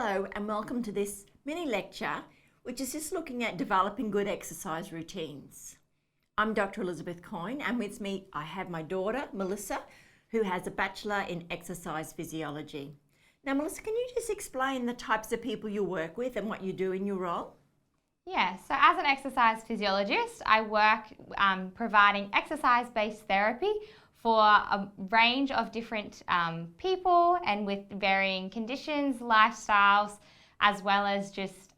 Hello and welcome to this mini lecture, which is just looking at developing good exercise routines. I'm Dr. Elizabeth Coyne, and with me I have my daughter, Melissa, who has a Bachelor in Exercise Physiology. Now, Melissa, can you just explain the types of people you work with and what you do in your role? Yeah, so as an exercise physiologist, I work providing exercise-based therapy for a range of different people and with varying conditions, lifestyles, as well as just,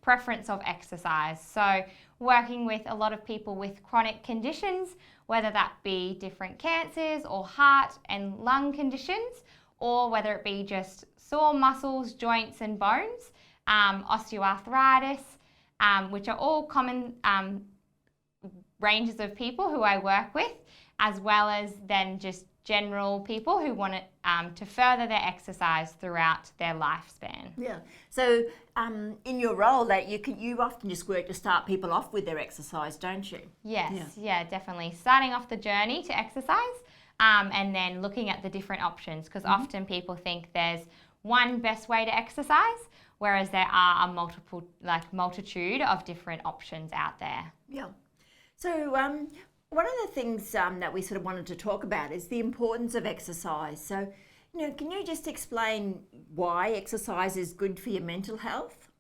preference of exercise. So working with a lot of people with chronic conditions, whether that be different cancers or heart and lung conditions, or whether it be just sore muscles, joints and bones, osteoarthritis, which are all common ranges of people who I work with, as well as then just general people who want to further their exercise throughout their lifespan. Yeah. So in your role, that you often just work to start people off with their exercise, don't you? Yes, yeah, definitely. Starting off the journey to exercise and then looking at the different options, because often people think there's one best way to exercise, whereas there are a multitude of different options out there. Yeah. So one of the things that we sort of wanted to talk about is the importance of exercise. So, can you just explain why exercise is good for your mental health?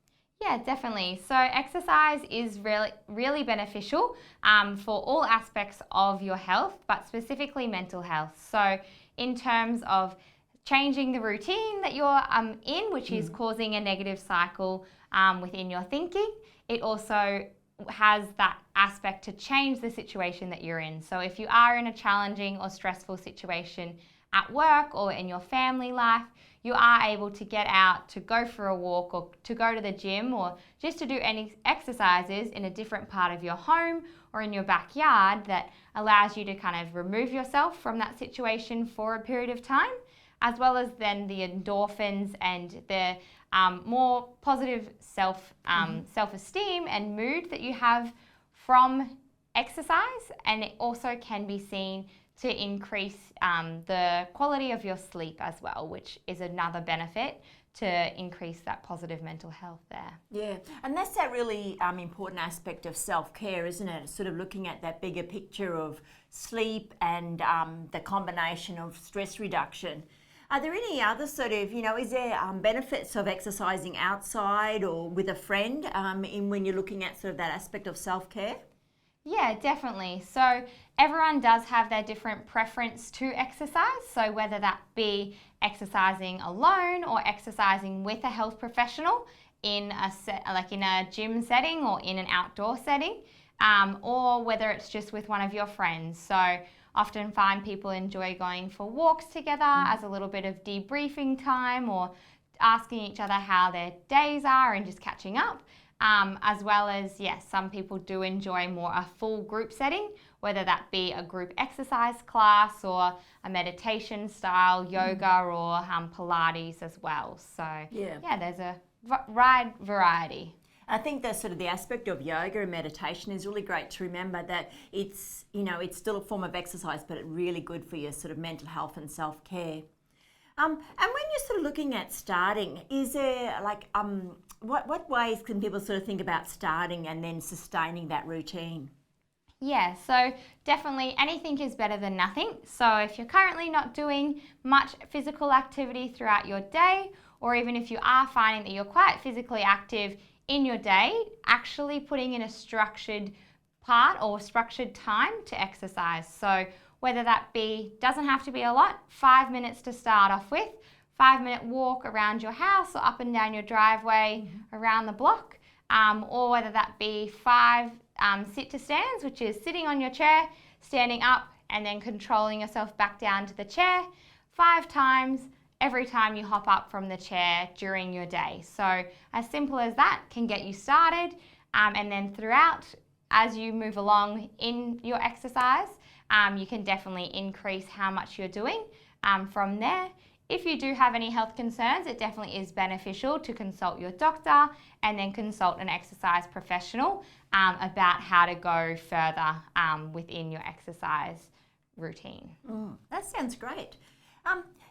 Yeah, definitely. So exercise is really beneficial for all aspects of your health, but specifically mental health. So in terms of changing the routine that you're in, which is causing a negative cycle within your thinking, it also has that aspect to change the situation that you're in. So if you are in a challenging or stressful situation at work or in your family life, you are able to get out, to go for a walk or to go to the gym or just to do any exercises in a different part of your home or in your backyard that allows you to kind of remove yourself from that situation for a period of time, as well as then the endorphins and the more positive self-esteem and mood that you have from exercise. And it also can be seen to increase the quality of your sleep as well, which is another benefit to increase that positive mental health there. Yeah, and that's that really important aspect of self-care, isn't it? Sort of looking at that bigger picture of sleep and the combination of stress reduction. Are there any other sort of, is there benefits of exercising outside or with a friend when you're looking at sort of that aspect of self-care? Yeah, definitely. So everyone does have their different preference to exercise. So whether that be exercising alone or exercising with a health professional in a gym setting or in an outdoor setting, or whether it's just with one of your friends. So often find people enjoy going for walks together as a little bit of debriefing time or asking each other how their days are and just catching up. As well as, yes, some people do enjoy more a full group setting, whether that be a group exercise class or a meditation style yoga or Pilates as well. So there's a wide variety. I think that's sort of the aspect of yoga and meditation is really great to remember that it's, it's still a form of exercise, but it's really good for your sort of mental health and self-care. And when you're sort of looking at starting, is there what ways can people sort of think about starting and then sustaining that routine? Yeah, so definitely anything is better than nothing. So if you're currently not doing much physical activity throughout your day, or even if you are finding that you're quite physically active in your day, actually putting in a structured part or structured time to exercise. So whether that doesn't have to be a lot, 5 minutes to start off with, 5-minute walk around your house or up and down your driveway around the block, or whether that be 5 sit to stands, which is sitting on your chair, standing up and then controlling yourself back down to the chair 5 times every time you hop up from the chair during your day. So as simple as that can get you started, and then throughout as you move along in your exercise, you can definitely increase how much you're doing from there. If you do have any health concerns, it definitely is beneficial to consult your doctor and then consult an exercise professional about how to go further within your exercise routine. That sounds great.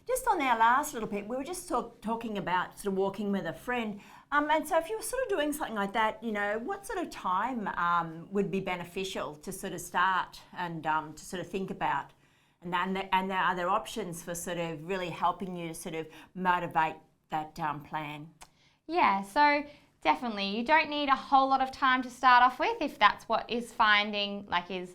Just on our last little bit, we were just talking about sort of walking with a friend. And so if you were sort of doing something like that, what sort of time would be beneficial to sort of start and to sort of think about? And there are there options for sort of really helping you to sort of motivate that plan? Yeah, so definitely you don't need a whole lot of time to start off with if that's what is is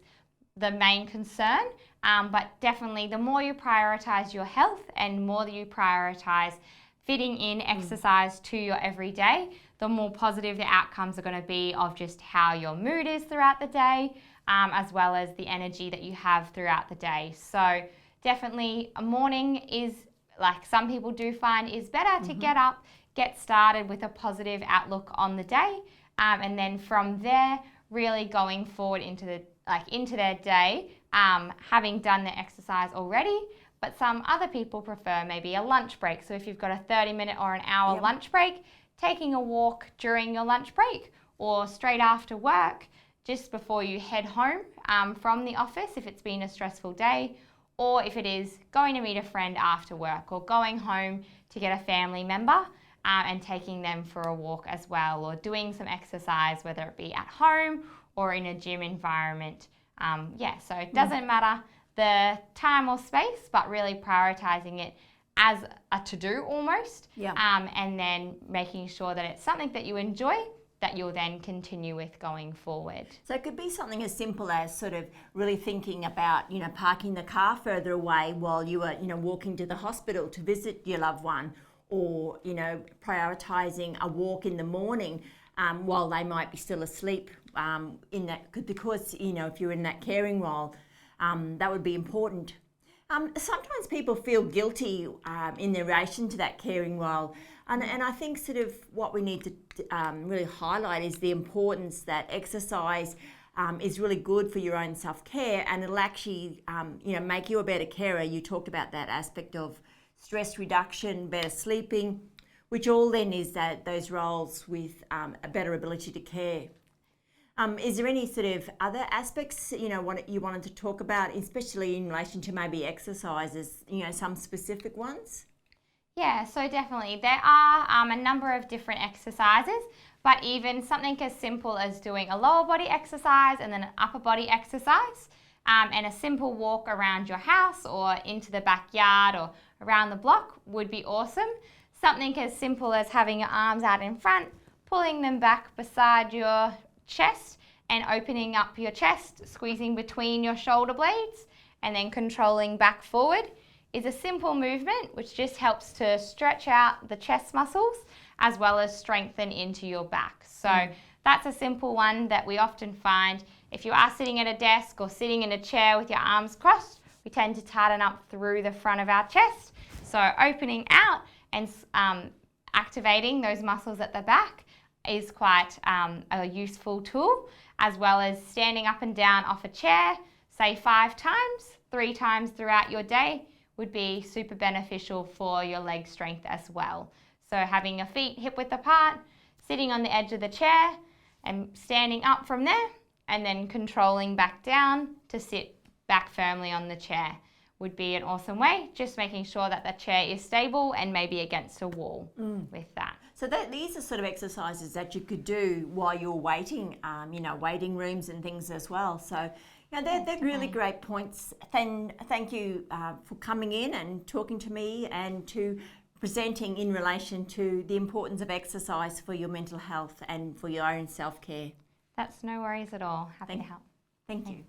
the main concern. But definitely the more you prioritize your health and more you prioritize fitting in exercise to your everyday, the more positive the outcomes are going to be of just how your mood is throughout the day, as well as the energy that you have throughout the day. So definitely a morning is, like some people do find, is better to get up, get started with a positive outlook on the day, and then from there really going forward into their day, having done the exercise already. But some other people prefer maybe a lunch break. So if you've got a 30-minute or an hour lunch break, taking a walk during your lunch break or straight after work, just before you head home from the office if it's been a stressful day, or if it is going to meet a friend after work or going home to get a family member and taking them for a walk as well, or doing some exercise, whether it be at home or in a gym environment. So it doesn't matter the time or space, but really prioritizing it as a to-do almost, and then making sure that it's something that you enjoy that you'll then continue with going forward. So it could be something as simple as sort of really thinking about, parking the car further away while you are, walking to the hospital to visit your loved one, or, prioritising a walk in the morning while they might be still asleep because, if you're in that caring role, that would be important. Sometimes people feel guilty in relation to that caring role. And I think sort of what we need to really highlight is the importance that exercise is really good for your own self-care, and it'll actually, make you a better carer. You talked about that aspect of stress reduction, better sleeping, which all then is those roles with a better ability to care. Is there any sort of other aspects, what you wanted to talk about, especially in relation to maybe exercises, some specific ones? Yeah, so definitely. There are a number of different exercises, but even something as simple as doing a lower body exercise and then an upper body exercise, and a simple walk around your house or into the backyard or around the block would be awesome. Something as simple as having your arms out in front, pulling them back beside your chest and opening up your chest, squeezing between your shoulder blades and then controlling back forward is a simple movement which just helps to stretch out the chest muscles as well as strengthen into your back. So that's a simple one that we often find if you are sitting at a desk or sitting in a chair with your arms crossed, we tend to tighten up through the front of our chest. So opening out and activating those muscles at the back is quite a useful tool, as well as standing up and down off a chair, say 5 times, 3 times throughout your day would be super beneficial for your leg strength as well. So having your feet hip width apart, sitting on the edge of the chair and standing up from there, and then controlling back down to sit back firmly on the chair would be an awesome way, just making sure that the chair is stable and maybe against a wall with that. So these are sort of exercises that you could do while you're waiting, waiting rooms and things as well. So, they're really great points. Thank you for coming in and talking to me and to presenting in relation to the importance of exercise for your mental health and for your own self-care. That's no worries at all. Happy to help. Thank you.